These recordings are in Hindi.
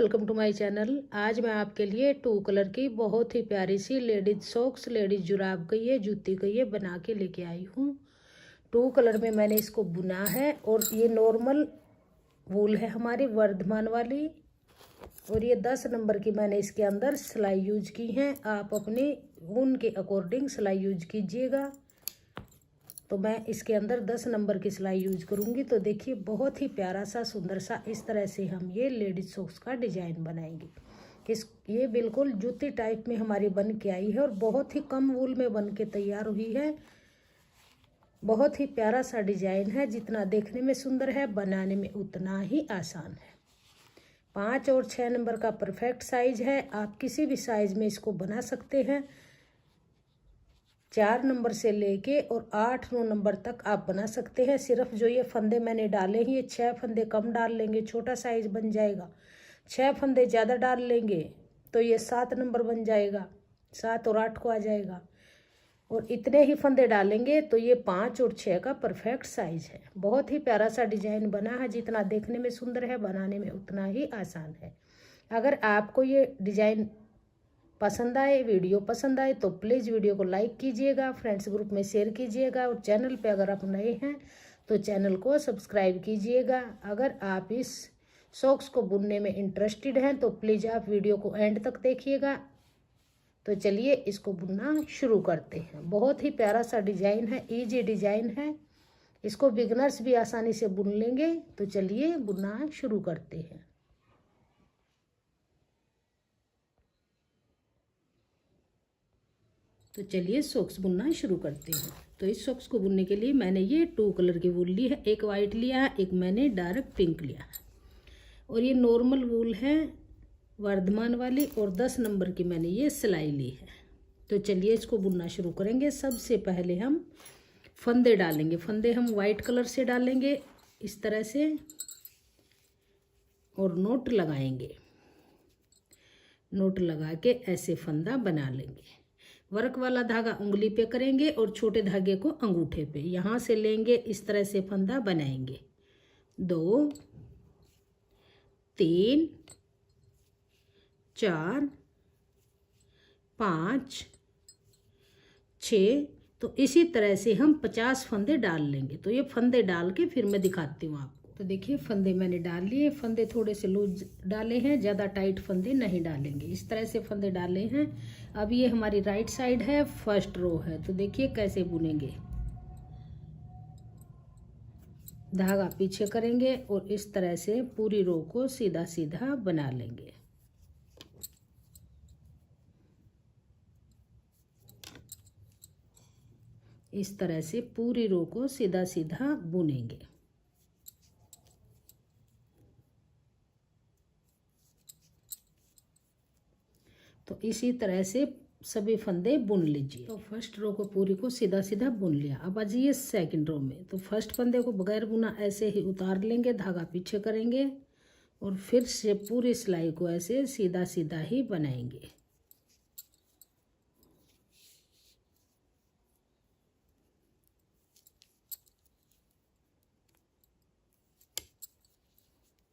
Welcome to my channel. आज मैं आपके लिए 2 कलर की बहुत ही प्यारी सी लेडीज सॉक्स, लेडीज जुराब कहिए, जूती कहिए, बना के लेके आई हूँ। 2 कलर में मैंने इसको बुना है और ये नॉर्मल वूल है हमारी वर्धमान वाली, और ये 10 नंबर की मैंने इसके अंदर सिलाई यूज की है। आप अपनी ऊन के अकॉर्डिंग सिलाई यूज कीजिएगा। तो मैं इसके अंदर 10 नंबर की सिलाई यूज करूँगी। तो देखिए बहुत ही प्यारा सा सुंदर सा इस तरह से हम ये लेडीज सॉक्स का डिजाइन बनाएंगे। ये बिल्कुल जूती टाइप में हमारी बन के आई है और बहुत ही कम वूल में बन के तैयार हुई है। बहुत ही प्यारा सा डिजाइन है, जितना देखने में सुंदर है बनाने में उतना ही आसान है। 5 और 6 नंबर का परफेक्ट साइज है। आप किसी भी साइज में इसको बना सकते हैं। 4 नंबर से लेके और 8-9 नंबर तक आप बना सकते हैं। सिर्फ जो ये फंदे मैंने डाले हैं, ये 6 फंदे कम डाल लेंगे, छोटा साइज बन जाएगा। 6 फंदे ज़्यादा डाल लेंगे तो ये 7 नंबर बन जाएगा, 7 और 8 को आ जाएगा। और इतने ही फंदे डालेंगे तो ये 5 और 6 का परफेक्ट साइज है। बहुत ही प्यारा सा डिजाइन बना है, जितना देखने में सुंदर है बनाने में उतना ही आसान है। अगर आपको ये डिजाइन पसंद आए, वीडियो पसंद आए, तो प्लीज़ वीडियो को लाइक कीजिएगा, फ्रेंड्स ग्रुप में शेयर कीजिएगा, और चैनल पे अगर आप नए हैं तो चैनल को सब्सक्राइब कीजिएगा। अगर आप इस सॉक्स को बुनने में इंटरेस्टेड हैं तो प्लीज़ आप वीडियो को एंड तक देखिएगा। तो चलिए इसको बुनना शुरू करते हैं। बहुत ही प्यारा सा डिजाइन है, ईजी डिजाइन है, इसको बिगनर्स भी आसानी से बुन लेंगे। तो चलिए बुनना शुरू करते हैं। तो चलिए सॉक्स बुनना शुरू करते हैं। तो इस सॉक्स को बुनने के लिए मैंने ये 2 कलर की वूल ली है। एक वाइट लिया है, एक मैंने डार्क पिंक लिया है, और ये नॉर्मल वूल है वर्धमान वाली, और 10 नंबर की मैंने ये सिलाई ली है। तो चलिए इसको बुनना शुरू करेंगे। सबसे पहले हम फंदे डालेंगे। फंदे हम वाइट कलर से डालेंगे इस तरह से, और नोट लगाएंगे। नोट लगा के ऐसे फंदा बना लेंगे। वर्क वाला धागा उंगली पे करेंगे और छोटे धागे को अंगूठे पे यहाँ से लेंगे, इस तरह से फंदा बनाएंगे। 2 3 4 5 6। तो इसी तरह से हम 50 फंदे डाल लेंगे। तो ये फंदे डाल के फिर मैं दिखाती हूँ आपको। तो देखिए फंदे मैंने डाल लिए। फंदे थोड़े से लूज डाले हैं, ज़्यादा टाइट फंदे नहीं डालेंगे। इस तरह से फंदे डाले हैं। अब ये हमारी राइट साइड है, फर्स्ट रो है। तो देखिए कैसे बुनेंगे। धागा पीछे करेंगे और इस तरह से पूरी रो को सीधा सीधा बना लेंगे। इस तरह से पूरी रो को सीधा सीधा बुनेंगे। तो इसी तरह से सभी फंदे बुन लीजिए। तो फर्स्ट रो को पूरी को सीधा सीधा बुन लिया। अब आ जाइए सेकेंड रो में। तो फर्स्ट फंदे को बगैर बुना ऐसे ही उतार लेंगे, धागा पीछे करेंगे और फिर से पूरी सिलाई को ऐसे सीधा सीधा ही बनाएंगे।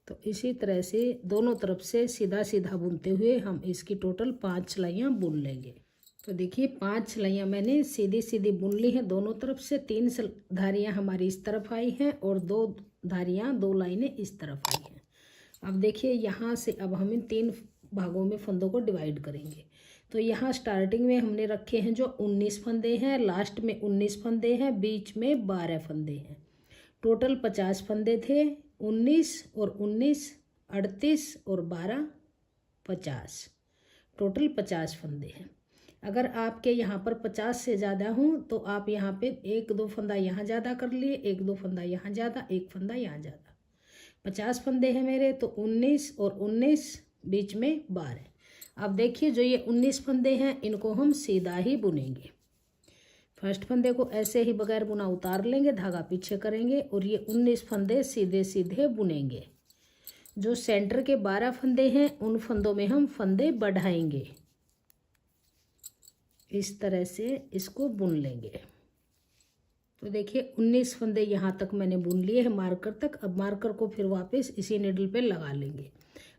तो इसी तरह से दोनों तरफ से सीधा सीधा बुनते हुए हम इसकी टोटल 5 सिलाइयाँ बुन लेंगे। तो देखिए 5 सिलाइयाँ मैंने सीधी सीधी बुन ली हैं दोनों तरफ से। 3 धारियाँ हमारी इस तरफ आई हैं और 2 धारियाँ, 2 लाइनें इस तरफ आई हैं। अब देखिए यहाँ से अब हम इन 3 भागों में फंदों को डिवाइड करेंगे। तो यहाँ स्टार्टिंग में हमने रखे हैं जो 19 फंदे हैं, लास्ट में 19 फंदे हैं, बीच में 12 फंदे हैं। टोटल 50 फंदे थे। 19 और 19 38 और 12 50, टोटल 50 फंदे हैं। अगर आपके यहाँ पर 50 से ज़्यादा हों तो आप यहाँ पे 1-2 फंदा यहाँ ज़्यादा कर लिए, 1-2 फंदा यहाँ ज़्यादा, 1 फंदा यहाँ ज़्यादा। 50 फंदे हैं मेरे, तो 19 और 19 बीच में 12। अब देखिए जो ये 19 फंदे हैं इनको हम सीधा ही बुनेंगे। फर्स्ट फंदे को ऐसे ही बगैर बुना उतार लेंगे, धागा पीछे करेंगे और ये 19 फंदे सीधे सीधे बुनेंगे। जो सेंटर के 12 फंदे हैं उन फंदों में हम फंदे बढ़ाएंगे। इस तरह से इसको बुन लेंगे। तो देखिए 19 फंदे यहाँ तक मैंने बुन लिए हैं मार्कर तक। अब मार्कर को फिर वापस इसी नीडल पे लगा लेंगे।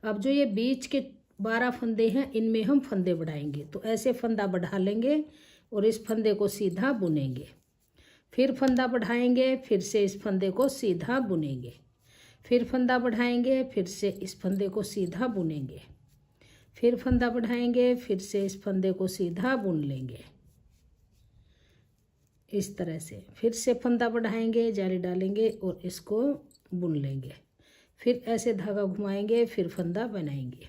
अब जो ये बीच के 12 फंदे हैं इनमें हम फंदे बढ़ाएंगे। तो ऐसे फंदा बढ़ा लेंगे और इस फंदे को सीधा बुनेंगे, फिर फंदा बढ़ाएंगे, फिर से इस फंदे को सीधा बुनेंगे, फिर फंदा बढ़ाएंगे, फिर से इस फंदे को सीधा बुनेंगे, फिर फंदा बढ़ाएंगे, फिर से इस फंदे को सीधा बुन लेंगे इस तरह से। फिर से फंदा बढ़ाएंगे, जाली डालेंगे और इसको बुन लेंगे, फिर ऐसे धागा घुमाएंगे, फिर फंदा बनाएंगे।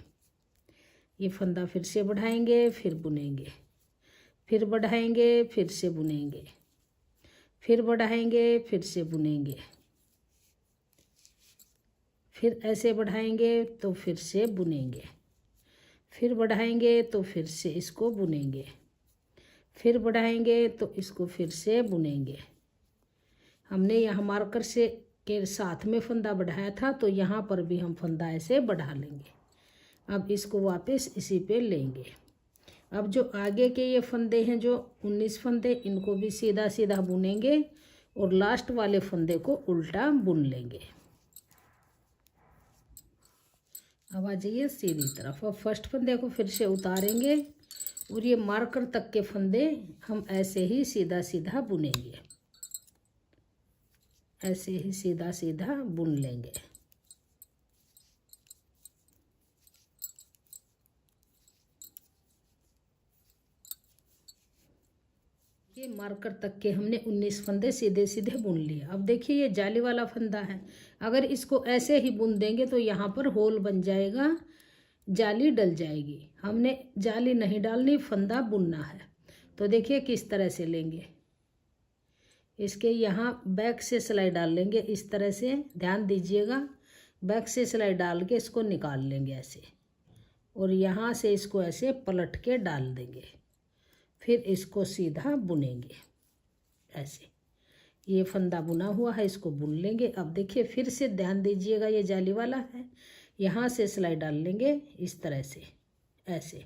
ये फंदा फिर से बढ़ाएंगे, फिर बुनेंगे, फिर बढ़ाएंगे, फिर से बुनेंगे, फिर बढ़ाएंगे, फिर से बुनेंगे, फिर ऐसे बढ़ाएंगे तो फिर से बुनेंगे, फिर बढ़ाएंगे तो फिर से इसको बुनेंगे, फिर बढ़ाएंगे तो इसको फिर से बुनेंगे। हमने यहाँ मार्कर से के साथ में फंदा बढ़ाया था, तो यहाँ पर भी हम फंदा ऐसे बढ़ा लेंगे। अब इसको वापस इसी पे लेंगे। अब जो आगे के ये फंदे हैं, जो 19 फंदे, इनको भी सीधा सीधा बुनेंगे और लास्ट वाले फंदे को उल्टा बुन लेंगे। अब आ जाइए सीधी तरफ। अब फर्स्ट फंदे को फिर से उतारेंगे और ये मार्कर तक के फंदे हम ऐसे ही सीधा सीधा बुनेंगे, ऐसे ही सीधा सीधा बुन लेंगे। ये मार्कर तक के हमने 19 फंदे सीधे सीधे बुन लिए। अब देखिए ये जाली वाला फंदा है, अगर इसको ऐसे ही बुन देंगे तो यहाँ पर होल बन जाएगा, जाली डल जाएगी। हमने जाली नहीं डालनी, फंदा बुनना है। तो देखिए किस तरह से लेंगे, इसके यहाँ बैक से सिलाई डाल लेंगे इस तरह से, ध्यान दीजिएगा। बैक से सिलाई डाल के इसको निकाल लेंगे ऐसे, और यहाँ से इसको ऐसे पलट के डाल देंगे, फिर इसको सीधा बुनेंगे ऐसे। ये फंदा बुना हुआ है, इसको बुन लेंगे। अब देखिए फिर से ध्यान दीजिएगा, ये जाली वाला है, यहाँ से सिलाई डाल लेंगे इस तरह से ऐसे,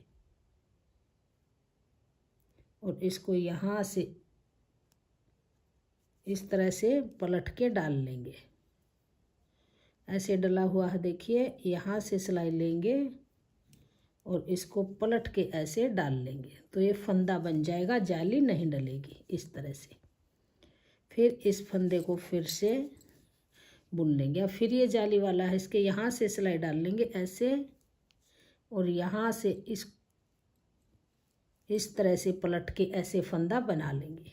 और इसको यहाँ से इस तरह से पलट के डाल लेंगे। ऐसे डला हुआ है, देखिए यहाँ से सिलाई लेंगे और इसको पलट के ऐसे डाल लेंगे, तो ये फंदा बन जाएगा, जाली नहीं डलेगी इस तरह से। फिर इस फंदे को फिर से बुन लेंगे। अब फिर ये जाली वाला है, इसके यहाँ से सिलाई डाल लेंगे ऐसे, और यहाँ से इस तरह से पलट के ऐसे फंदा बना लेंगे।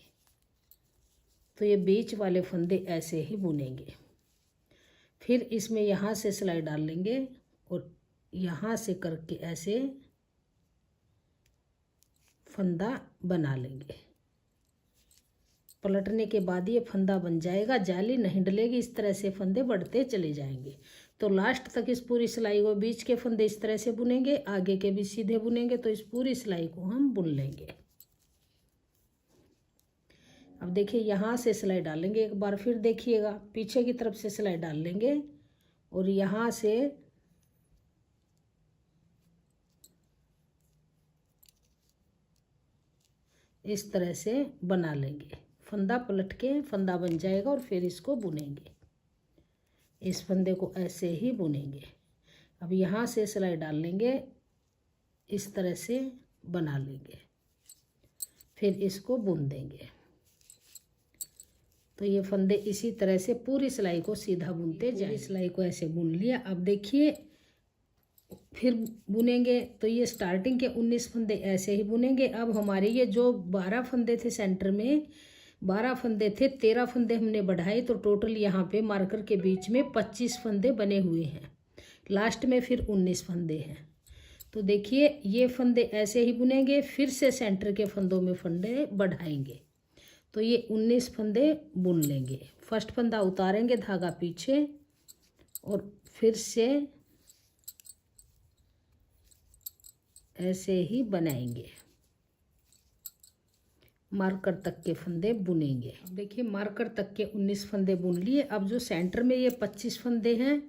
तो ये बीच वाले फंदे ऐसे ही बुनेंगे। फिर इसमें यहाँ से सिलाई डाल लेंगे और यहाँ से करके ऐसे फंदा बना लेंगे। पलटने के बाद ये फंदा बन जाएगा, जाली नहीं डलेगी, इस तरह से फंदे बढ़ते चले जाएंगे। तो लास्ट तक इस पूरी सिलाई को, बीच के फंदे इस तरह से बुनेंगे, आगे के भी सीधे बुनेंगे, तो इस पूरी सिलाई को हम बुन लेंगे। अब देखिए यहाँ से सिलाई डालेंगे, एक बार फिर देखिएगा, पीछे की तरफ से सिलाई डाल लेंगे और यहाँ से इस तरह से बना लेंगे, फंदा पलट के फंदा बन जाएगा, और फिर इसको बुनेंगे। इस फंदे को ऐसे ही बुनेंगे। अब यहाँ से सिलाई डाल लेंगे, इस तरह से बना लेंगे, फिर इसको बुन देंगे। तो ये फंदे इसी तरह से पूरी सिलाई को सीधा बुनते जाएंगे। सिलाई को ऐसे बुन लिया। अब देखिए फिर बुनेंगे, तो ये स्टार्टिंग के 19 फंदे ऐसे ही बुनेंगे। अब हमारे ये जो 12 फंदे थे, सेंटर में 12 फंदे थे, 13 फंदे हमने बढ़ाए, तो टोटल यहाँ पे मार्कर के बीच में 25 फंदे बने हुए हैं। लास्ट में फिर 19 फंदे हैं। तो देखिए ये फंदे ऐसे ही बुनेंगे, फिर से सेंटर के फंदों में फंदे बढ़ाएंगे, तो ये 19 फंदे बुन लेंगे। फर्स्ट फंदा उतारेंगे, धागा पीछे, और फिर से ऐसे ही बनाएंगे, मार्कर तक के फंदे बुनेंगे। अब देखिए मार्कर तक के 19 फंदे बुन लिए। अब जो सेंटर में ये 25 फंदे हैं,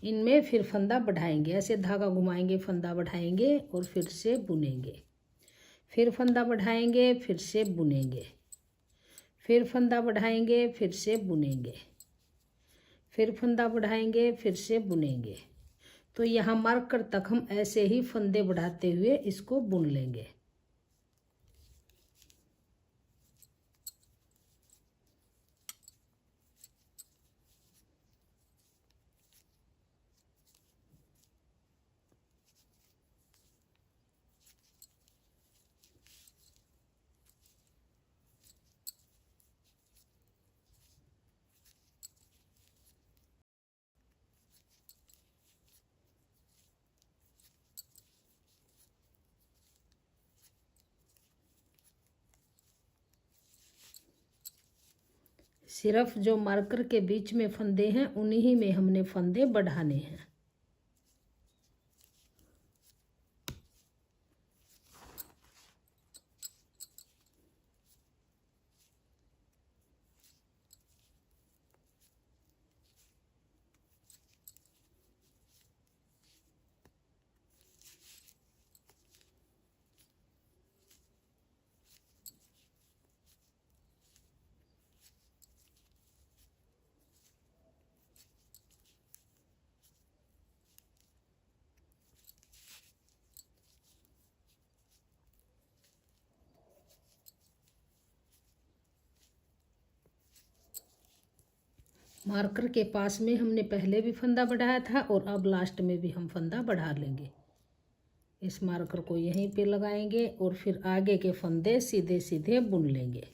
इनमें फिर फंदा बढ़ाएंगे, ऐसे धागा घुमाएंगे, फंदा बढ़ाएंगे और फिर से बुनेंगे, फिर फंदा बढ़ाएंगे, फिर से बुनेंगे, फिर फंदा बढ़ाएंगे, फिर से बुनेंगे, फिर फंदा बढ़ाएंगे, फिर से बुनेंगे। तो यहाँ मार्कर तक हम ऐसे ही फंदे बढ़ाते हुए इसको बुन लेंगे। सिर्फ जो मार्कर के बीच में फंदे हैं उन्हीं में हमने फंदे बढ़ाने हैं। मार्कर के पास में हमने पहले भी फंदा बढ़ाया था और अब लास्ट में भी हम फंदा बढ़ा लेंगे। इस मार्कर को यहीं पे लगाएंगे और फिर आगे के फंदे सीधे सीधे बुन लेंगे।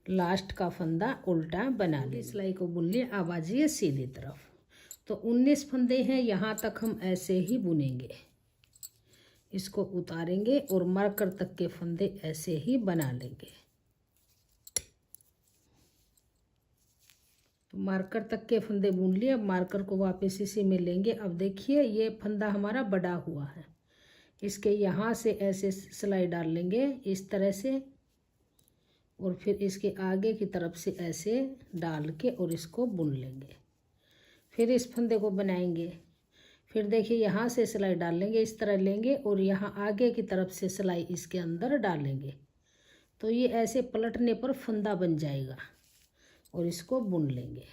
लास्ट का फंदा उल्टा बना लेंगे। सिलाई को बुन लिया। अब आ जाइए सीधी तरफ। तो 19 फंदे हैं, यहाँ तक हम ऐसे ही बुनेंगे। इसको उतारेंगे और मार्कर तक के फंदे ऐसे ही बना लेंगे। मार्कर तक के फंदे बुन लिए। अब मार्कर को वापस इसी में लेंगे। अब देखिए ये फंदा हमारा बड़ा हुआ है, इसके यहाँ से ऐसे सिलाई डाल लेंगे इस तरह से, और फिर इसके आगे की तरफ से ऐसे डाल के और इसको बुन लेंगे। फिर इस फंदे को बनाएंगे। फिर देखिए यहाँ से सिलाई डाल लेंगे, इस तरह लेंगे और यहाँ आगे की तरफ से सिलाई इसके अंदर डालेंगे। तो ये ऐसे पलटने पर फंदा बन जाएगा और इसको बुन लेंगे।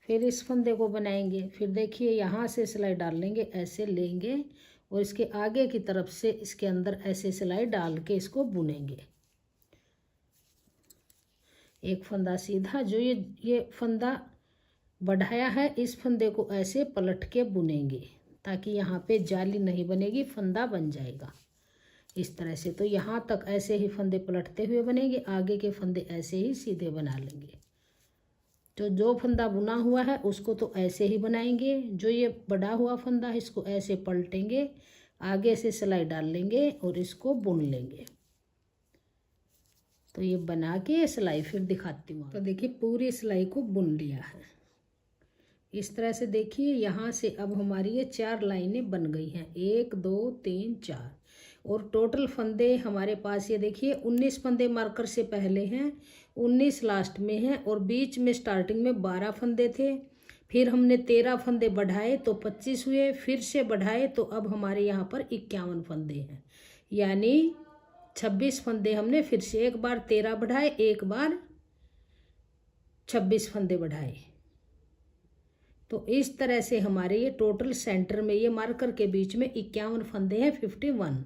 फिर इस फंदे को बनाएंगे। फिर देखिए यहाँ से सिलाई डाल लेंगे, ऐसे लेंगे और इसके आगे की तरफ से इसके अंदर ऐसे सिलाई डाल के इसको बुनेंगे। एक फंदा सीधा, जो ये फंदा बढ़ाया है इस फंदे को ऐसे पलट के बुनेंगे ताकि यहाँ पे जाली नहीं बनेगी, फंदा बन जाएगा इस तरह से। तो यहाँ तक ऐसे ही फंदे पलटते हुए बनेंगे, आगे के फंदे ऐसे ही सीधे बना लेंगे। तो जो फंदा बुना हुआ है उसको तो ऐसे ही बनाएंगे, जो ये बड़ा हुआ फंदा है इसको ऐसे पलटेंगे, आगे से सिलाई डाल लेंगे और इसको बुन लेंगे। तो ये बना के सिलाई फिर दिखाती हूँ। तो देखिए पूरी सिलाई को बुन लिया है इस तरह से। देखिए यहाँ से अब हमारी ये 4 लाइनें बन गई हैं, 1 2 3 4, और टोटल फंदे हमारे पास ये देखिए 19 फंदे मार्कर से पहले हैं, 19 लास्ट में हैं, और बीच में स्टार्टिंग में 12 फंदे थे। फिर हमने 13 फंदे बढ़ाए तो 25 हुए, फिर से बढ़ाए तो अब हमारे यहाँ पर 51 फंदे हैं, यानी 26 फंदे हमने फिर से एक बार 13 बढ़ाए, एक बार 26 फंदे बढ़ाए। तो इस तरह से हमारे ये टोटल सेंटर में ये मार्कर के बीच में 51 फंदे हैं, 51,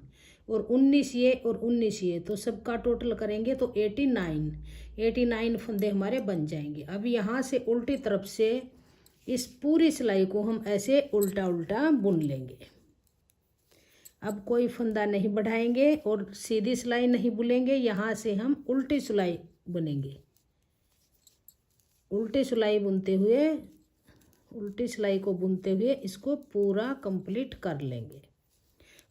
और 19 ये और 19 ये, तो सबका टोटल करेंगे तो 89 फंदे हमारे बन जाएंगे। अब यहाँ से उल्टी तरफ से इस पूरी सिलाई को हम ऐसे उल्टा उल्टा बुन लेंगे। अब कोई फंदा नहीं बढ़ाएंगे और सीधी सिलाई नहीं बुनेंगे, यहाँ से हम उल्टी सिलाई बुनेंगे। उल्टी सिलाई को बुनते हुए इसको पूरा कंप्लीट कर लेंगे।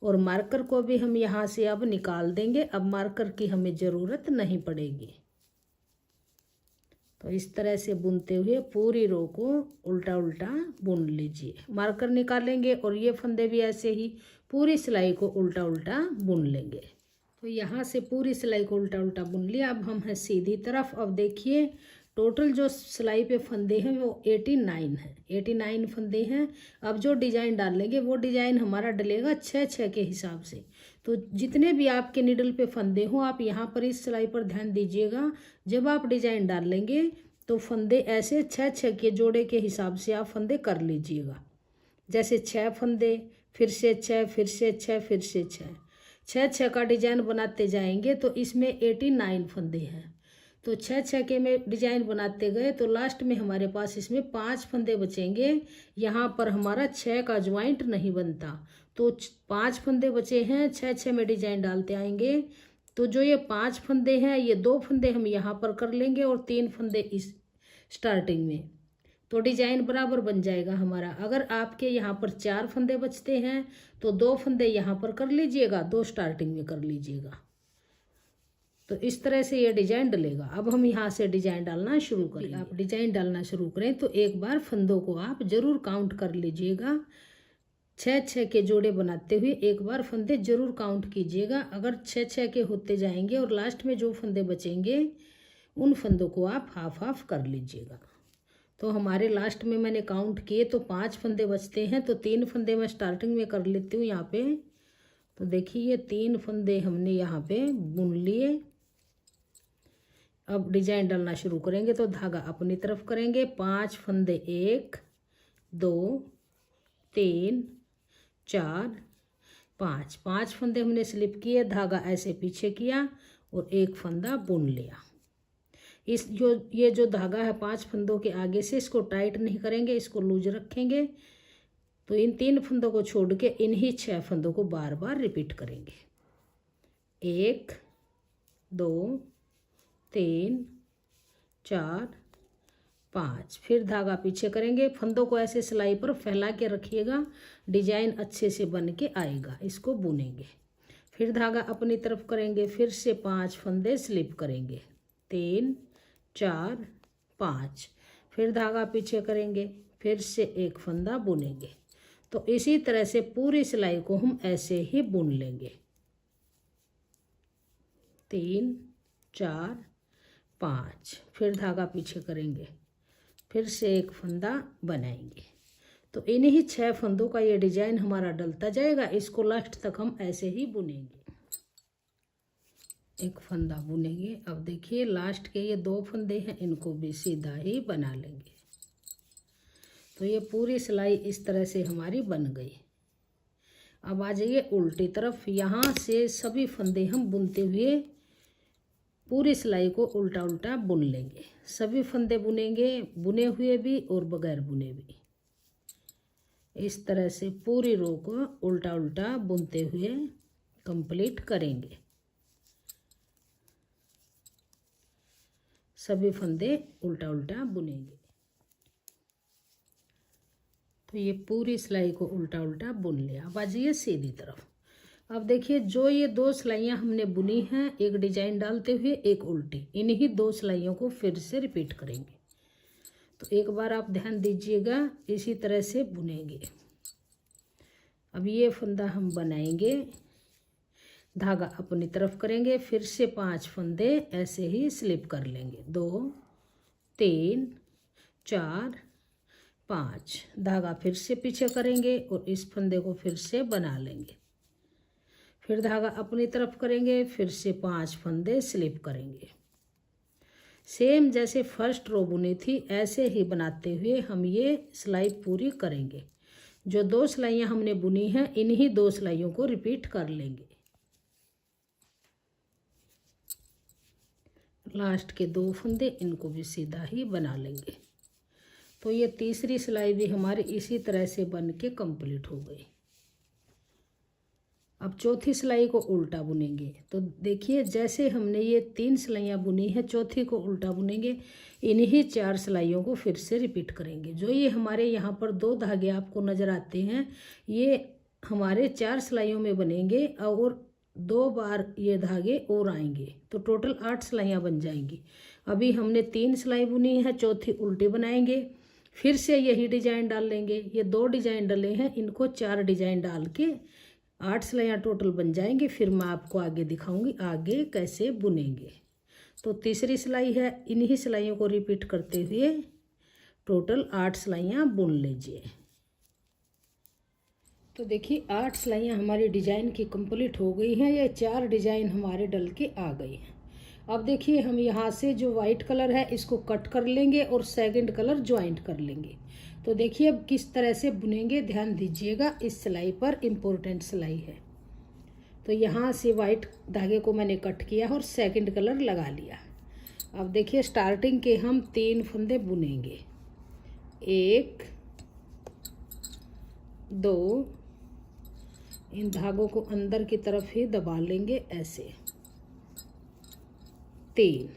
और मार्कर को भी हम यहाँ से अब निकाल देंगे, अब मार्कर की हमें ज़रूरत नहीं पड़ेगी। तो इस तरह से बुनते हुए पूरी रो को उल्टा उल्टा बुन लीजिए। मार्कर निकालेंगे और ये फंदे भी ऐसे ही पूरी सिलाई को उल्टा उल्टा बुन लेंगे। तो यहाँ से पूरी सिलाई को उल्टा उल्टा बुन लिया। अब हम हैं सीधी तरफ। अब देखिए टोटल जो सिलाई पे फंदे हैं वो 89 हैं, 89 फंदे हैं। अब जो डिज़ाइन डाल लेंगे वो डिज़ाइन हमारा डलेगा 6-6 के हिसाब से। तो जितने भी आपके निडल पे फंदे हों आप यहाँ पर इस सिलाई पर ध्यान दीजिएगा। जब आप डिज़ाइन डाल लेंगे तो फंदे ऐसे 6-6 के जोड़े के हिसाब से आप फंदे कर लीजिएगा। जैसे 6 फंदे, फिर से 6, फिर से 6, फिर से 6, 6 का डिजाइन बनाते जाएंगे तो इसमें 89 फंदे हैं। तो 6 के में डिजाइन बनाते गए तो लास्ट में हमारे पास इसमें 5 फंदे बचेंगे। यहाँ पर हमारा 6 का ज्वाइंट नहीं बनता, तो 5 फंदे बचे हैं, 6 में डिजाइन डालते आएंगे। तो जो ये 5 फंदे हैं, ये 2 फंदे हम यहाँ पर कर लेंगे और 3 फंदे इस स्टार्टिंग में, तो डिजाइन बराबर बन जाएगा हमारा। अगर आपके यहाँ पर 4 फंदे बचते हैं तो 2 फंदे यहाँ पर कर लीजिएगा, 2 स्टार्टिंग में कर लीजिएगा। तो इस तरह से ये डिजाइन डलेगा। अब हम यहाँ से डिजाइन डालना शुरू करें। आप डिजाइन डालना शुरू करें तो एक बार फंदों को आप जरूर काउंट कर लीजिएगा। 6 के जोड़े बनाते हुए एक बार फंदे जरूर काउंट कीजिएगा। अगर 6 के होते जाएंगे और लास्ट में जो फंदे बचेंगे उन फंदों को आप हाफ हाफ कर लीजिएगा। तो हमारे लास्ट में मैंने काउंट किए तो 5 फंदे बचते हैं, तो 3 फंदे मैं स्टार्टिंग में कर लेती हूँ यहाँ पे। तो देखिए ये 3 फंदे हमने यहाँ पे बुन लिए। अब डिजाइन डालना शुरू करेंगे तो धागा अपनी तरफ करेंगे। 5 फंदे, 1 2 3 4 5, 5 फंदे हमने स्लिप किए, धागा ऐसे पीछे किया और एक फंदा बुन लिया। ये जो धागा है 5 फंदों के आगे से, इसको टाइट नहीं करेंगे, इसको लूज रखेंगे। तो इन 3 फंदों को छोड़ के इन्हीं 6 फंदों को बार बार रिपीट करेंगे। 1 2 3 4 5, फिर धागा पीछे करेंगे। फंदों को ऐसे सिलाई पर फैला के रखिएगा, डिजाइन अच्छे से बन के आएगा। इसको बुनेंगे, फिर धागा अपनी तरफ करेंगे, फिर से 5 फंदे स्लिप करेंगे। 3 4 5, फिर धागा पीछे करेंगे, फिर से एक फंदा बुनेंगे। तो इसी तरह से पूरी सिलाई को हम ऐसे ही बुन लेंगे। 3 4 5, फिर धागा पीछे करेंगे, फिर से एक फंदा बनाएंगे। तो इन्हीं 6 फंदों का ये डिजाइन हमारा डलता जाएगा। इसको लास्ट तक हम ऐसे ही बुनेंगे। एक फंदा बुनेंगे। अब देखिए लास्ट के ये 2 फंदे हैं, इनको भी सीधा ही बना लेंगे। तो ये पूरी सिलाई इस तरह से हमारी बन गई। अब आ जाइए उल्टी तरफ। यहाँ से सभी फंदे हम बुनते हुए पूरी सिलाई को उल्टा उल्टा बुन लेंगे। सभी फंदे बुनेंगे, बुने हुए भी और बगैर बुने भी। इस तरह से पूरी रो को उल्टा उल्टा बुनते हुए कंप्लीट करेंगे। सभी फंदे उल्टा उल्टा बुनेंगे। तो ये पूरी सिलाई को उल्टा उल्टा बुन लिया। अब आ जाइए सीधी तरफ। अब देखिए जो ये 2 सिलाइयाँ हमने बुनी हैं, एक डिजाइन डालते हुए एक उल्टी, इन्हीं 2 सिलाइयों को फिर से रिपीट करेंगे। तो एक बार आप ध्यान दीजिएगा, इसी तरह से बुनेंगे। अब ये फंदा हम बनाएंगे, धागा अपनी तरफ करेंगे, फिर से 5 फंदे ऐसे ही स्लिप कर लेंगे। 2 3 4 5, धागा फिर से पीछे करेंगे और इस फंदे को फिर से बना लेंगे। फिर धागा अपनी तरफ करेंगे, फिर से 5 फंदे स्लिप करेंगे। सेम जैसे फर्स्ट रो बुनी थी ऐसे ही बनाते हुए हम ये सिलाई पूरी करेंगे। जो 2 सिलाइयाँ हमने बुनी हैं, इन्हीं 2 सिलाइयों को रिपीट कर लेंगे। लास्ट के 2 फंदे, इनको भी सीधा ही बना लेंगे। तो ये तीसरी सिलाई भी हमारी इसी तरह से बन के कंप्लीट हो गई। अब चौथी सिलाई को उल्टा बुनेंगे। तो देखिए जैसे हमने ये 3 सिलाइयाँ बुनी है, चौथी को उल्टा बुनेंगे। इन्हीं 4 सिलाइयों को फिर से रिपीट करेंगे। जो ये हमारे यहाँ पर 2 धागे आपको नज़र आते हैं, ये हमारे 4 सिलाइयों में बनेंगे और 2 बार ये धागे और आएंगे, तो टोटल 8 सिलाइयाँ बन जाएंगी। अभी हमने 3 सिलाई बुनी है, चौथी उल्टी बनाएंगे, फिर से यही डिजाइन डाल लेंगे। ये 2 डिजाइन डले हैं, इनको 4 डिजाइन डाल के 8 सिलाइयाँ टोटल बन जाएंगी। फिर मैं आपको आगे दिखाऊंगी आगे कैसे बुनेंगे। तो तीसरी सिलाई है, इन्हीं सिलाइयों को रिपीट करते हुए टोटल 8 सिलाइयाँ बुन लीजिए। तो देखिए 8 सिलाइयाँ हमारी डिजाइन की कंप्लीट हो गई हैं। ये 4 डिजाइन हमारे डल के आ गई हैं। अब देखिए हम यहाँ से जो वाइट कलर है इसको कट कर लेंगे और सेकंड कलर ज्वाइंट कर लेंगे। तो देखिए अब किस तरह से बुनेंगे, ध्यान दीजिएगा, इस सिलाई पर इम्पोर्टेंट सिलाई है। तो यहाँ से वाइट धागे को मैंने कट किया और सेकंड कलर लगा लिया। अब देखिए स्टार्टिंग के हम 3 फंदे बुनेंगे, 1 2, इन धागों को अंदर की तरफ ही दबा लेंगे ऐसे, 3।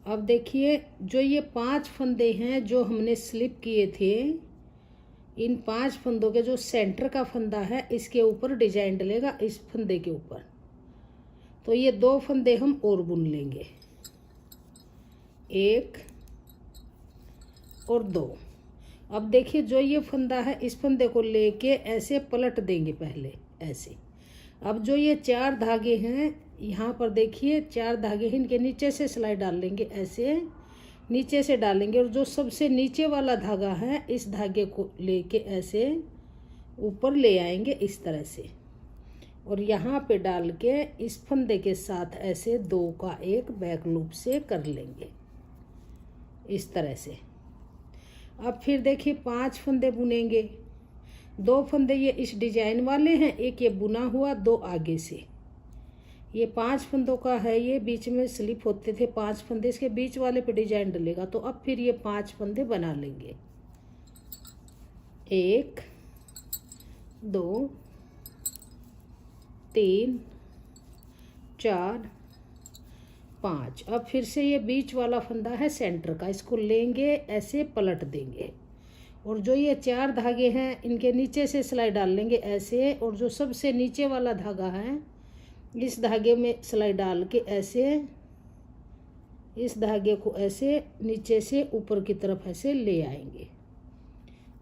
अब देखिए जो ये 5 फंदे हैं जो हमने स्लिप किए थे, इन 5 फंदों के जो सेंटर का फंदा है इसके ऊपर डिजाइन डलेगा, इस फंदे के ऊपर। तो ये 2 फंदे हम और बुन लेंगे, 1 और 2। अब देखिए जो ये फंदा है इस फंदे को लेके ऐसे पलट देंगे पहले ऐसे। अब जो ये 4 धागे हैं यहाँ पर देखिए 4 धागे हैं, इनके नीचे से सिलाई डाल लेंगे ऐसे, नीचे से डालेंगे और जो सबसे नीचे वाला धागा है इस धागे को लेके ऐसे ऊपर ले आएंगे इस तरह से, और यहाँ पे डाल के इस फंदे के साथ ऐसे 2 का एक बैक लूप से कर लेंगे इस तरह से। अब फिर देखिए 5 फंदे बुनेंगे, 2 फंदे ये इस डिजाइन वाले हैं, एक ये बुना हुआ, 2 आगे से। ये 5 फंदों का है, ये बीच में स्लिप होते थे 5 फंदे, इसके बीच वाले पे डिजाइन डलेगा। तो अब फिर ये 5 फंदे बना लेंगे, 1 2 3 4 5। अब फिर से ये बीच वाला फंदा है सेंटर का, इसको लेंगे ऐसे पलट देंगे, और जो ये 4 धागे हैं इनके नीचे से सिलाई डाल लेंगे ऐसे, और जो सबसे नीचे वाला धागा है इस धागे में सिलाई डाल के ऐसे, इस धागे को ऐसे नीचे से ऊपर की तरफ ऐसे ले आएंगे,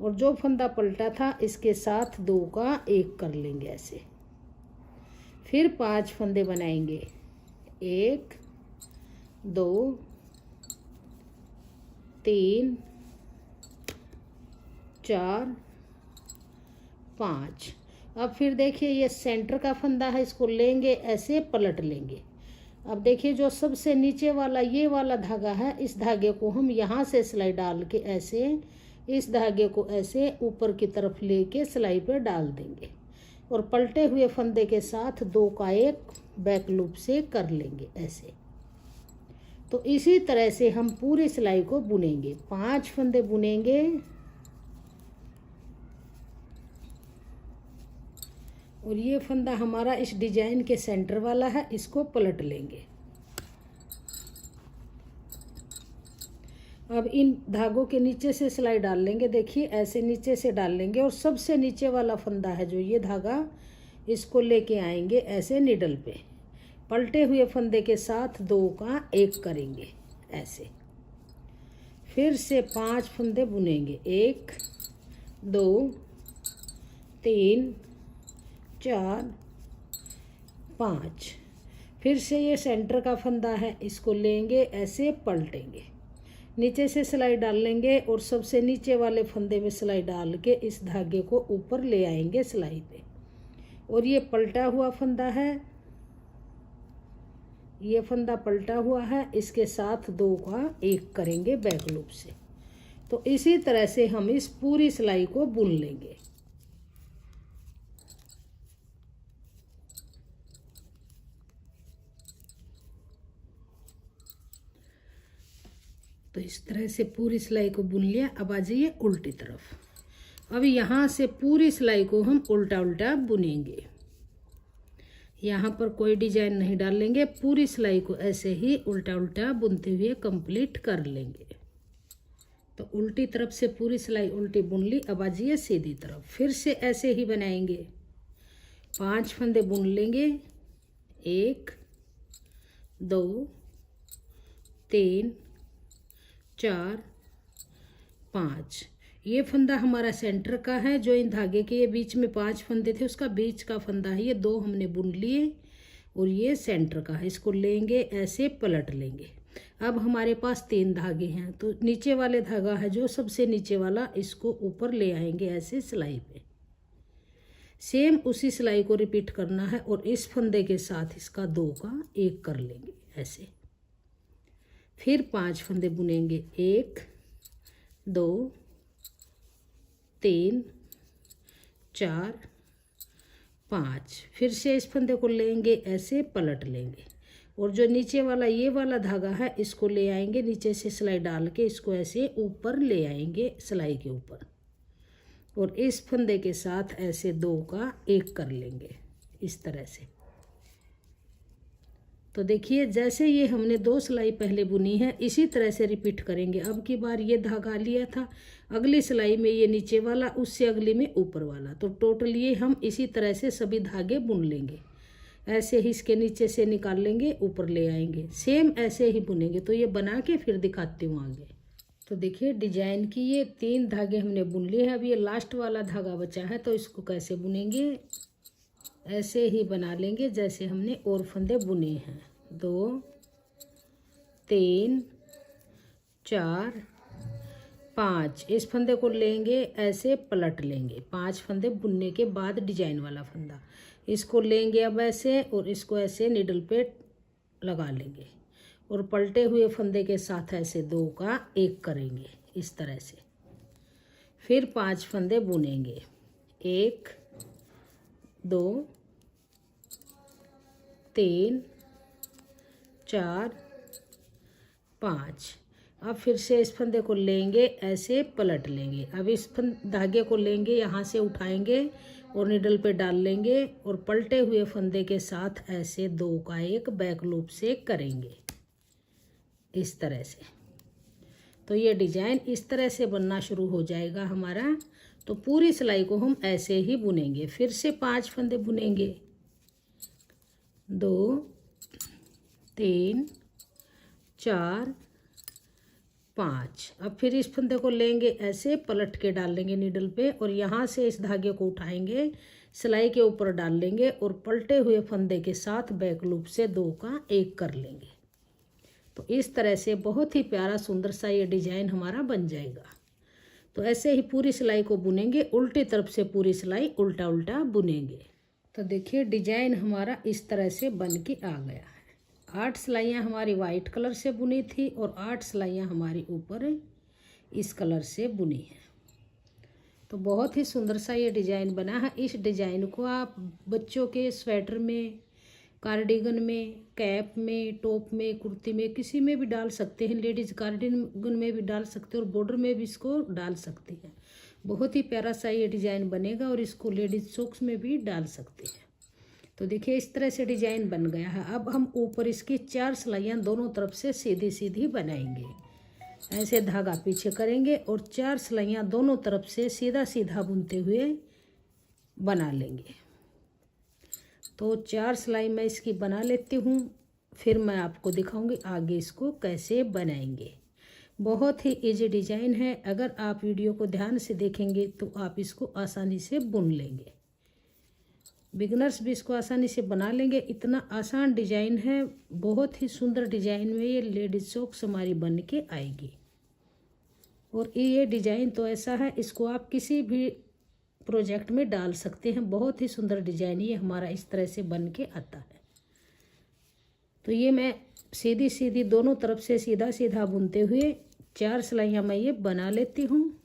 और जो फंदा पलटा था इसके साथ 2 का एक कर लेंगे ऐसे। फिर 5 फंदे बनाएंगे, 1 2 3 4 5। अब फिर देखिए ये सेंटर का फंदा है, इसको लेंगे ऐसे पलट लेंगे। अब देखिए जो सबसे नीचे वाला ये वाला धागा है इस धागे को हम यहाँ से सिलाई डाल के ऐसे, इस धागे को ऐसे ऊपर की तरफ लेके सिलाई पे डाल देंगे, और पलटे हुए फंदे के साथ 2 का एक बैक लूप से कर लेंगे ऐसे। तो इसी तरह से हम पूरी सिलाई को बुनेंगे, 5 फंदे बुनेंगे, और ये फंदा हमारा इस डिजाइन के सेंटर वाला है, इसको पलट लेंगे। अब इन धागों के नीचे से सिलाई डाल लेंगे, देखिए ऐसे नीचे से डाल लेंगे, और सबसे नीचे वाला फंदा है जो ये धागा, इसको लेके आएंगे ऐसे निडल पे, पलटे हुए फंदे के साथ 2 का एक करेंगे ऐसे। फिर से 5 फंदे बुनेंगे, 1 2 3 4 5। फिर से ये सेंटर का फंदा है, इसको लेंगे ऐसे पलटेंगे, नीचे से सिलाई डाल लेंगे, और सबसे नीचे वाले फंदे में सिलाई डाल के इस धागे को ऊपर ले आएंगे सिलाई पे, और ये पलटा हुआ फंदा है, ये फंदा पलटा हुआ है, इसके साथ 2 का एक करेंगे बैक लूप से। तो इसी तरह से हम इस पूरी सिलाई को बुन लेंगे। तो इस तरह से पूरी सिलाई को बुन लिया। अब आ जाइए उल्टी तरफ। अब यहाँ से पूरी सिलाई को हम उल्टा उल्टा बुनेंगे, यहाँ पर कोई डिजाइन नहीं डालेंगे, पूरी सिलाई को ऐसे ही उल्टा उल्टा बुनते हुए कंप्लीट कर लेंगे। तो उल्टी तरफ से पूरी सिलाई उल्टी बुन ली। अब आ जाइए सीधी तरफ, फिर से ऐसे ही बनाएंगे, 5 फंदे बुन लेंगे, 1 2 3 4 5। ये फंदा हमारा सेंटर का है, जो इन धागे के ये बीच में 5 फंदे थे उसका बीच का फंदा है, ये 2 हमने बुन लिए, और ये सेंटर का है, इसको लेंगे ऐसे पलट लेंगे। अब हमारे पास 3 धागे हैं, तो नीचे वाले धागा है जो सबसे नीचे वाला, इसको ऊपर ले आएंगे ऐसे सिलाई पे। सेम उसी सिलाई को रिपीट करना है, और इस फंदे के साथ इसका 2 का एक कर लेंगे ऐसे। फिर 5 फंदे बुनेंगे, 1 2 3 4 5। फिर से इस फंदे को लेंगे, ऐसे पलट लेंगे और जो नीचे वाला ये वाला धागा है इसको ले आएंगे, नीचे से सिलाई डाल के इसको ऐसे ऊपर ले आएंगे सिलाई के ऊपर, और इस फंदे के साथ ऐसे 2 का 1 कर लेंगे इस तरह से। तो देखिए जैसे ये हमने 2 सिलाई पहले बुनी है इसी तरह से रिपीट करेंगे। अब की बार ये धागा लिया था, अगली सिलाई में ये नीचे वाला, उससे अगली में ऊपर वाला, तो टोटल ये हम इसी तरह से सभी धागे बुन लेंगे। ऐसे ही इसके नीचे से निकाल लेंगे, ऊपर ले आएंगे, सेम ऐसे ही बुनेंगे। तो ये बना के फिर दिखाती हूँ आगे। तो देखिए डिजाइन की ये 3 धागे हमने बुन लिए हैं। अब ये लास्ट वाला धागा बचा है, तो इसको कैसे बुनेंगे, ऐसे ही बना लेंगे जैसे हमने और फंदे बुने हैं। 2 3 4 5 इस फंदे को लेंगे, ऐसे पलट लेंगे। 5 फंदे बुनने के बाद डिजाइन वाला फंदा इसको लेंगे अब ऐसे, और इसको ऐसे निडल पे लगा लेंगे और पलटे हुए फंदे के साथ ऐसे 2 का 1 करेंगे इस तरह से। फिर 5 फंदे बुनेंगे, 1 2 3 4 5। अब फिर से इस फंदे को लेंगे, ऐसे पलट लेंगे। अब इस धागे को लेंगे, यहाँ से उठाएंगे और निडल पे डाल लेंगे और पलटे हुए फंदे के साथ ऐसे 2 का 1 बैक लूप से करेंगे इस तरह से। तो ये डिजाइन इस तरह से बनना शुरू हो जाएगा हमारा। तो पूरी सिलाई को हम ऐसे ही बुनेंगे। फिर से 5 फंदे बुनेंगे, 2 3 4 5। अब फिर इस फंदे को लेंगे, ऐसे पलट के डाल लेंगे निडल पे, और यहाँ से इस धागे को उठाएंगे, सिलाई के ऊपर डाल लेंगे और पलटे हुए फंदे के साथ बैक लूप से 2 का 1 कर लेंगे। तो इस तरह से बहुत ही प्यारा सुंदर सा ये डिजाइन हमारा बन जाएगा। तो ऐसे ही पूरी सिलाई को बुनेंगे, उल्टी तरफ से पूरी सिलाई उल्टा उल्टा बुनेंगे। तो देखिए डिजाइन हमारा इस तरह से बन के आ गया है। 8 सिलाइयाँ हमारी वाइट कलर से बुनी थी और 8 सिलाइयाँ हमारी ऊपर इस कलर से बुनी है। तो बहुत ही सुंदर सा ये डिजाइन बना है। इस डिजाइन को आप बच्चों के स्वेटर में, कार्डिगन में, कैप में, टॉप में, कुर्ती में, किसी में भी डाल सकते हैं। लेडीज कार्डिगन में भी डाल सकते हैं और बॉर्डर में भी इसको डाल सकते हैं। बहुत ही प्यारा सा ये डिजाइन बनेगा और इसको लेडीज सॉक्स में भी डाल सकते हैं। तो देखिए इस तरह से डिजाइन बन गया है। अब हम ऊपर इसकी 4 सिलाइयाँ दोनों तरफ से सीधी सीधी बनाएंगे। ऐसे धागा पीछे करेंगे और 4 सिलाइयाँ दोनों तरफ से सीधा सीधा बुनते हुए बना लेंगे। तो 4 सिलाई मैं इसकी बना लेती हूँ, फिर मैं आपको दिखाऊंगी आगे इसको कैसे बनाएंगे। बहुत ही इजी डिजाइन है। अगर आप वीडियो को ध्यान से देखेंगे तो आप इसको आसानी से बुन लेंगे। बिगनर्स भी इसको आसानी से बना लेंगे। इतना आसान डिजाइन है, बहुत ही सुंदर डिजाइन में ये लेडीज सॉक्स हमारी बन के आएगी। और ये डिजाइन तो ऐसा है, इसको आप किसी भी प्रोजेक्ट में डाल सकते हैं। बहुत ही सुंदर डिजाइन ये हमारा इस तरह से बन के आता है। तो ये मैं सीधी सीधी दोनों तरफ से सीधा सीधा बुनते हुए 4 सिलाइयाँ मैं ये बना लेती हूँ।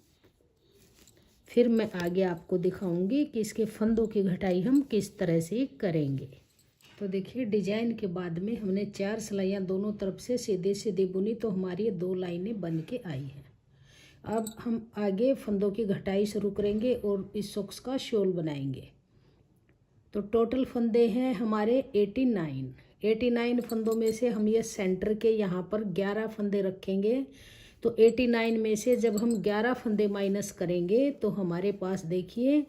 फिर मैं आगे आपको दिखाऊंगी कि इसके फंदों की घटाई हम किस तरह से करेंगे। तो देखिए डिजाइन के बाद में हमने 4 सिलाइयाँ दोनों तरफ से सीधे सीधे बुनी, तो हमारी ये 2 लाइनें बन के आई हैं। अब हम आगे फंदों की घटाई शुरू करेंगे और इस सॉक्स का शॉल बनाएंगे। तो टोटल फंदे हैं हमारे 89 फंदों में से हम ये सेंटर के यहाँ पर 11 फंदे रखेंगे। तो 89 में से जब हम 11 फंदे माइनस करेंगे तो हमारे पास देखिए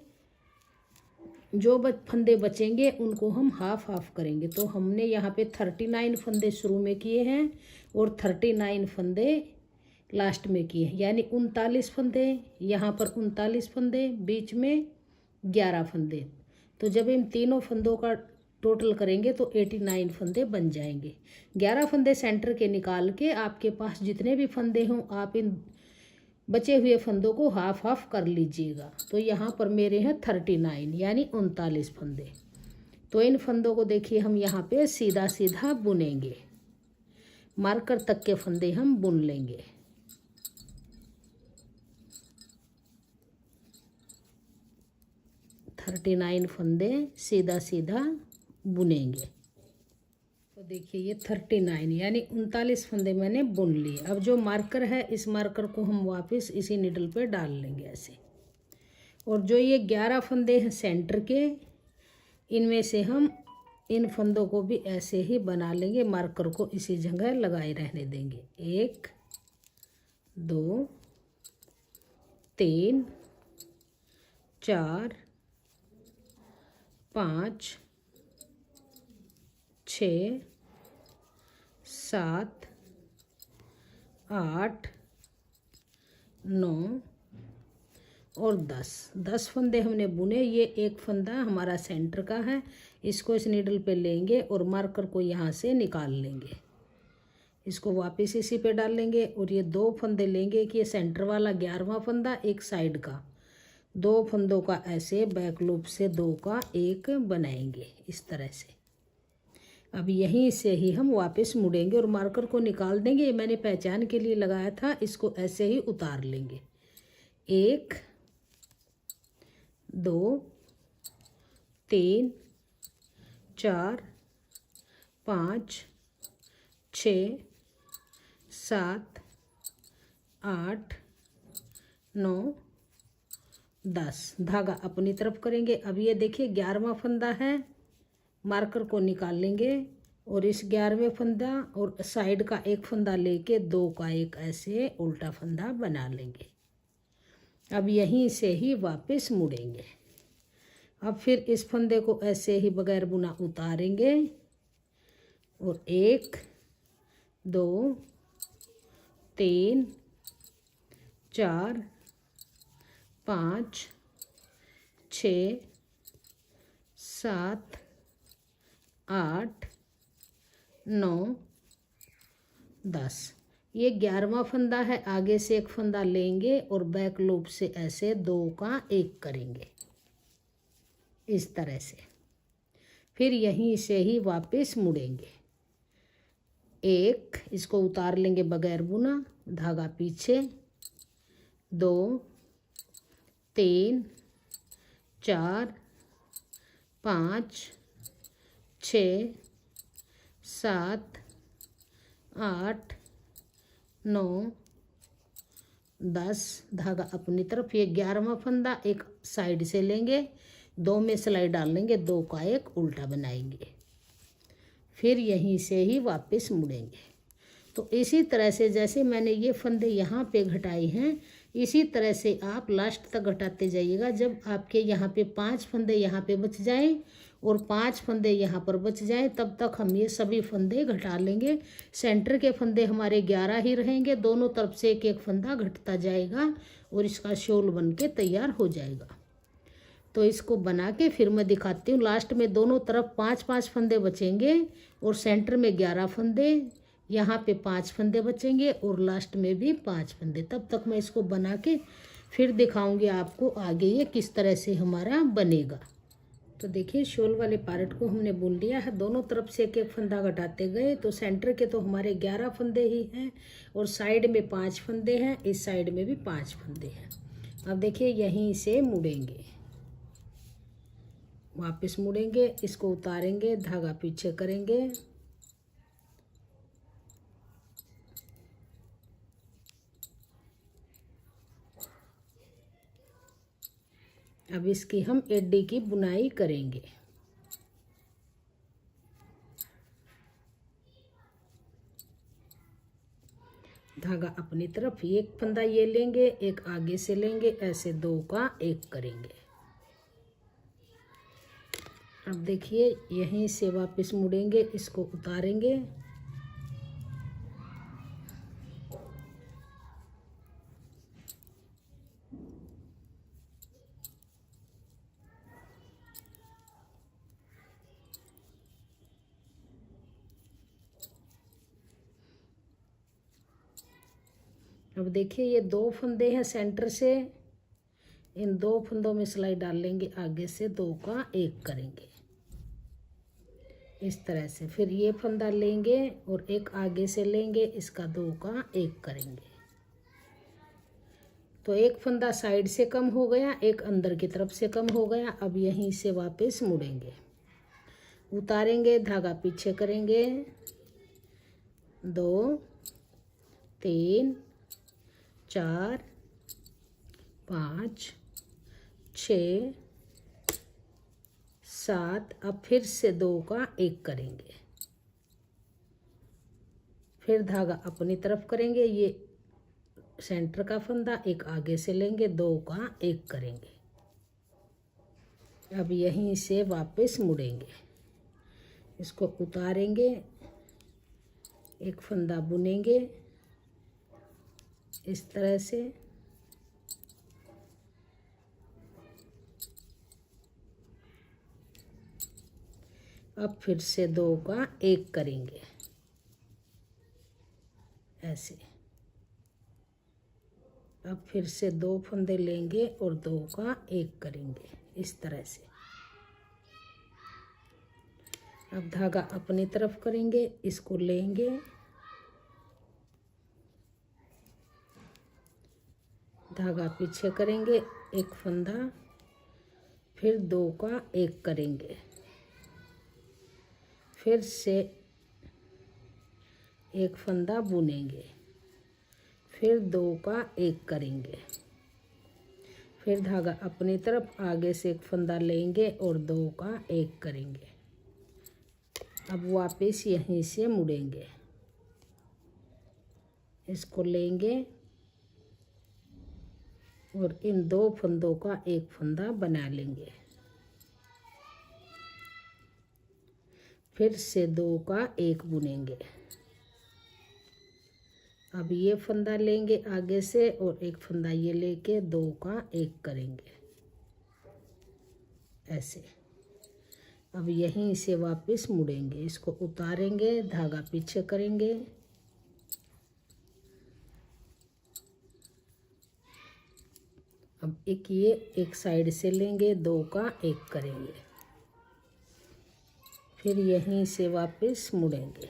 जो फंदे बचेंगे उनको हम हाफ हाफ करेंगे। तो हमने यहाँ पे 39 फंदे शुरू में किए हैं और 39 फंदे लास्ट में किए हैं, यानी 39 फंदे, यहाँ पर 39 फंदे, बीच में 11 फंदे। तो जब इन तीनों फंदों का टोटल करेंगे तो 89 फंदे बन जाएंगे। 11 फंदे सेंटर के निकाल के आपके पास जितने भी फंदे हों आप इन बचे हुए फंदों को हाफ हाफ कर लीजिएगा। तो यहाँ पर मेरे हैं 39 यानी 39 फंदे। तो इन फंदों को देखिए हम यहाँ पे सीधा सीधा बुनेंगे। मार्कर तक के फंदे हम बुन लेंगे। थर्टी 39 फंदे सीधा सीधा बुनेंगे। तो देखिए ये 39 यानी 39 फंदे मैंने बुन लिए। अब जो मार्कर है इस मार्कर को हम वापस इसी निडल पे डाल लेंगे ऐसे। और जो ये 11 फंदे हैं सेंटर के, इनमें से हम इन फंदों को भी ऐसे ही बना लेंगे, मार्कर को इसी जगह लगाए रहने देंगे। 1 2 3 4 5 6 7 8 9 और 10 फंदे हमने बुने। ये एक फंदा हमारा सेंटर का है, इसको इस नीडल पे लेंगे और मार्कर को यहाँ से निकाल लेंगे। इसको वापस इसी पे डाल लेंगे और ये 2 फंदे लेंगे कि ये सेंटर वाला 11वां फंदा, एक साइड का 2 फंदों का ऐसे बैक लूप से 2 का 1 बनाएंगे इस तरह से। अब यहीं से ही हम वापस मुड़ेंगे और मार्कर को निकाल देंगे। ये मैंने पहचान के लिए लगाया था, इसको ऐसे ही उतार लेंगे। 1 2 3 4 5 6 7 8 9 10 धागा अपनी तरफ करेंगे। अब ये देखिए 11वां फंदा है, मार्कर को निकाल लेंगे और इस 11वें फंदा और साइड का एक फंदा लेके 2 का 1 ऐसे उल्टा फंदा बना लेंगे। अब यहीं से ही वापस मुड़ेंगे। अब फिर इस फंदे को ऐसे ही बगैर बुना उतारेंगे और 1 2 3 4 5 6 7 8 9 10। ये 11वां फंदा है, आगे से एक फंदा लेंगे और बैक लूप से ऐसे 2 का 1 करेंगे इस तरह से। फिर यहीं से ही वापस मुड़ेंगे। 1 इसको उतार लेंगे बगैर बुना, धागा पीछे, 2 3 4 5 6 7 8 9 10 धागा अपनी तरफ। ये 11वां फंदा एक साइड से लेंगे, 2 में सिलाई डाल लेंगे, 2 का 1 उल्टा बनाएंगे। फिर यहीं से ही वापस मुड़ेंगे। तो इसी तरह से जैसे मैंने ये फंदे यहाँ पे घटाए हैं, इसी तरह से आप लास्ट तक घटाते जाइएगा। जब आपके यहाँ पे 5 फंदे यहाँ पे बच जाएं और 5 फंदे यहाँ पर बच जाएं, तब तक हम ये सभी फंदे घटा लेंगे। सेंटर के फंदे हमारे 11 ही रहेंगे, दोनों तरफ से एक एक फंदा घटता जाएगा और इसका शॉल बन के तैयार हो जाएगा। तो इसको बना के फिर मैं दिखाती हूँ। लास्ट में दोनों तरफ 5-5 फंदे बचेंगे और सेंटर में 11 फंदे, यहाँ पे 5 फंदे बचेंगे और लास्ट में भी 5 फंदे। तब तक मैं इसको बना के फिर दिखाऊंगी आपको आगे ये किस तरह से हमारा बनेगा। तो देखिए शॉल वाले पार्ट को हमने बुन लिया है, दोनों तरफ से एक एक फंदा घटाते गए। तो सेंटर के तो हमारे 11 फंदे ही हैं और साइड में 5 फंदे हैं, इस साइड में भी 5 फंदे हैं। अब देखिए यहीं से मुड़ेंगे, वापस मुड़ेंगे, इसको उतारेंगे, धागा पीछे करेंगे, अब इसकी हम एडी की बुनाई करेंगे। धागा अपनी तरफ, एक फंदा ये लेंगे, एक आगे से लेंगे, ऐसे 2 का 1 करेंगे। अब देखिए यहीं से वापस मुड़ेंगे, इसको उतारेंगे, अब देखिए ये 2 फंदे हैं सेंटर से, इन 2 फंदों में सिलाई डाल लेंगे, आगे से 2 का 1 करेंगे। इस तरह से। फिर ये फंदा लेंगे और एक आगे से लेंगे, इसका 2 का 1 करेंगे। तो एक फंदा साइड से कम हो गया, एक अंदर की तरफ से कम हो गया। अब यहीं से वापस मुड़ेंगे, उतारेंगे, धागा पीछे करेंगे, 2 3 4 5 6 7। अब फिर से 2 का 1 करेंगे, फिर धागा अपनी तरफ करेंगे, ये सेंटर का फंदा एक आगे से लेंगे, 2 का 1 करेंगे। अब यहीं से वापस मुड़ेंगे, इसको उतारेंगे, एक फंदा बुनेंगे इस तरह से। अब फिर से 2 का 1 करेंगे ऐसे। अब फिर से 2 फंदे लेंगे और 2 का 1 करेंगे इस तरह से। अब धागा अपनी तरफ करेंगे, इसको लेंगे, धागा पीछे करेंगे, एक फंदा, फिर 2 का 1 करेंगे, फिर से एक फंदा बुनेंगे, फिर 2 का 1 करेंगे, फिर धागा अपनी तरफ आगे से एक फंदा लेंगे और 2 का 1 करेंगे। अब वापस यहीं से मुड़ेंगे, इसको लेंगे और इन 2 फंदों का एक फंदा बना लेंगे, फिर से 2 का 1 बुनेंगे। अब ये फंदा लेंगे आगे से और एक फंदा ये लेके 2 का 1 करेंगे ऐसे। अब यहीं से वापस मुड़ेंगे, इसको उतारेंगे, धागा पीछे करेंगे, अब एक साइड से लेंगे, 2 का 1 करेंगे, फिर यहीं से वापस मुड़ेंगे,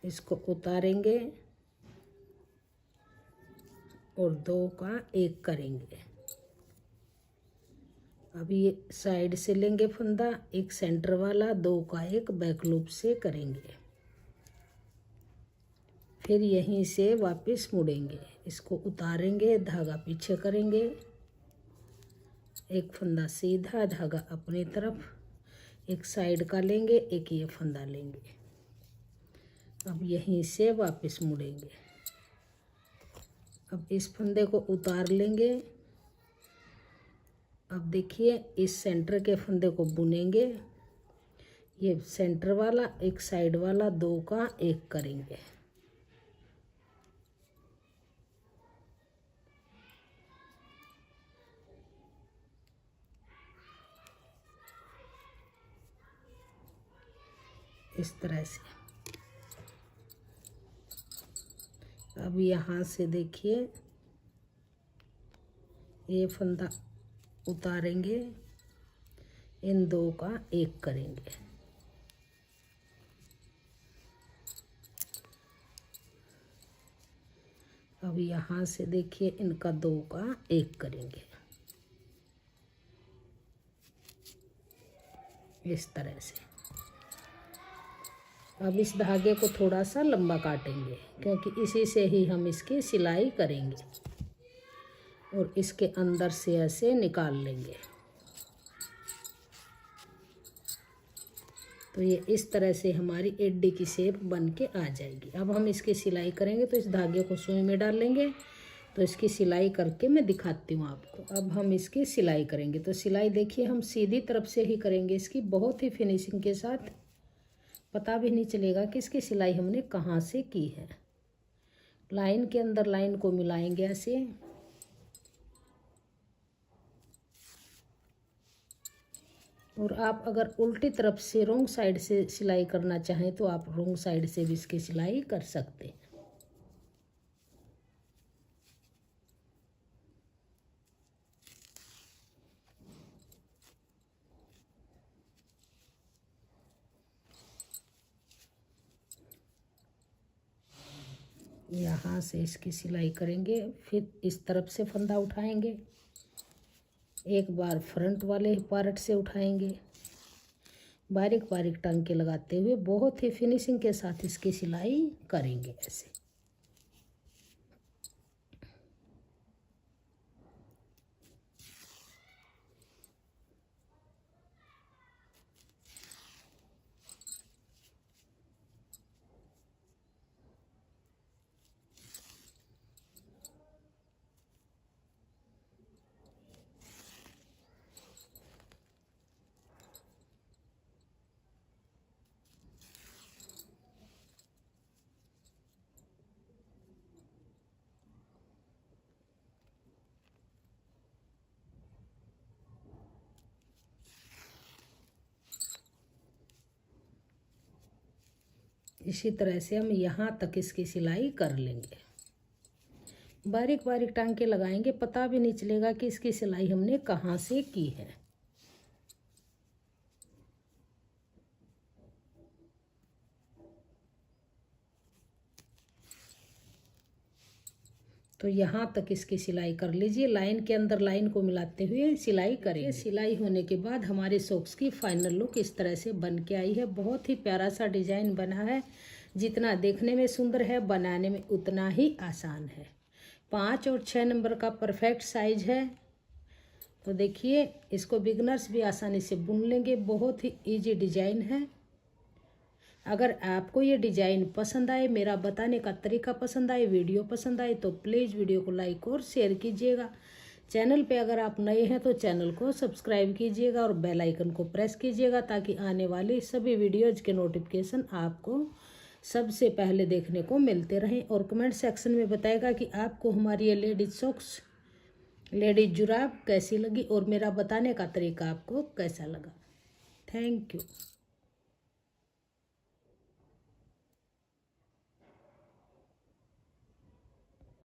इसको उतारेंगे और 2 का 1 करेंगे। अब ये साइड से लेंगे फंदा, एक सेंटर वाला, 2 का 1 बैक लूप से करेंगे, फिर यहीं से वापस मुड़ेंगे, इसको उतारेंगे, धागा पीछे करेंगे, एक फंदा सीधा, धागा अपनी तरफ, एक साइड का लेंगे, एक ये फंदा लेंगे। अब यहीं से वापस मुड़ेंगे, अब इस फंदे को उतार लेंगे। अब देखिए इस सेंटर के फंदे को बुनेंगे, ये सेंटर वाला, एक साइड वाला, 2 का 1 करेंगे, इस तरह से। अब यहाँ से देखिए ये फंदा उतारेंगे, इन 2 का 1 करेंगे, अब यहाँ से देखिए इनका 2 का 1 करेंगे इस तरह से। अब इस धागे को थोड़ा सा लंबा काटेंगे, क्योंकि इसी से ही हम इसकी सिलाई करेंगे, और इसके अंदर से ऐसे निकाल लेंगे। तो ये इस तरह से हमारी एडी की शेप बन के आ जाएगी। अब हम इसकी सिलाई करेंगे, तो इस धागे को सुई में डाल लेंगे। तो इसकी सिलाई करके मैं दिखाती हूँ आपको। अब हम इसकी सिलाई करेंगे, तो सिलाई देखिए हम सीधी तरफ से ही करेंगे इसकी, बहुत ही फिनिशिंग के साथ, पता भी नहीं चलेगा कि इसकी सिलाई हमने कहाँ से की है। लाइन के अंदर लाइन को मिलाएंगे ऐसे, और आप अगर उल्टी तरफ से रोंग साइड से सिलाई करना चाहें तो आप रोंग साइड से भी इसकी सिलाई कर सकते हैं। यहाँ से इसकी सिलाई करेंगे, फिर इस तरफ से फंदा उठाएंगे, एक बार फ्रंट वाले पार्ट से उठाएंगे, बारीक बारीक टांके लगाते हुए बहुत ही फिनिशिंग के साथ इसकी सिलाई करेंगे ऐसे। इसी तरह से हम यहाँ तक इसकी सिलाई कर लेंगे। बारीक बारीक टांके लगाएंगे, पता भी नहीं चलेगा कि इसकी सिलाई हमने कहाँ से की है। तो यहाँ तक इसकी सिलाई कर लीजिए। लाइन के अंदर लाइन को मिलाते हुए सिलाई करें। सिलाई होने के बाद हमारे सॉक्स की फाइनल लुक इस तरह से बन के आई है। बहुत ही प्यारा सा डिजाइन बना है। जितना देखने में सुंदर है, बनाने में उतना ही आसान है। 5 और 6 नंबर का परफेक्ट साइज है। तो देखिए, इसको बिगनर्स भी आसानी से बुन लेंगे। बहुत ही ईजी डिजाइन है। अगर आपको ये डिज़ाइन पसंद आए, मेरा बताने का तरीका पसंद आए, वीडियो पसंद आए, तो प्लीज़ वीडियो को लाइक और शेयर कीजिएगा। चैनल पे अगर आप नए हैं तो चैनल को सब्सक्राइब कीजिएगा और बेल आइकन को प्रेस कीजिएगा, ताकि आने वाली सभी वीडियोज़ के नोटिफिकेशन आपको सबसे पहले देखने को मिलते रहें। और कमेंट सेक्शन में बताएगा कि आपको हमारी ये लेडीज सॉक्स, लेडीज जुराब कैसी लगी और मेरा बताने का तरीका आपको कैसा लगा। Thank you.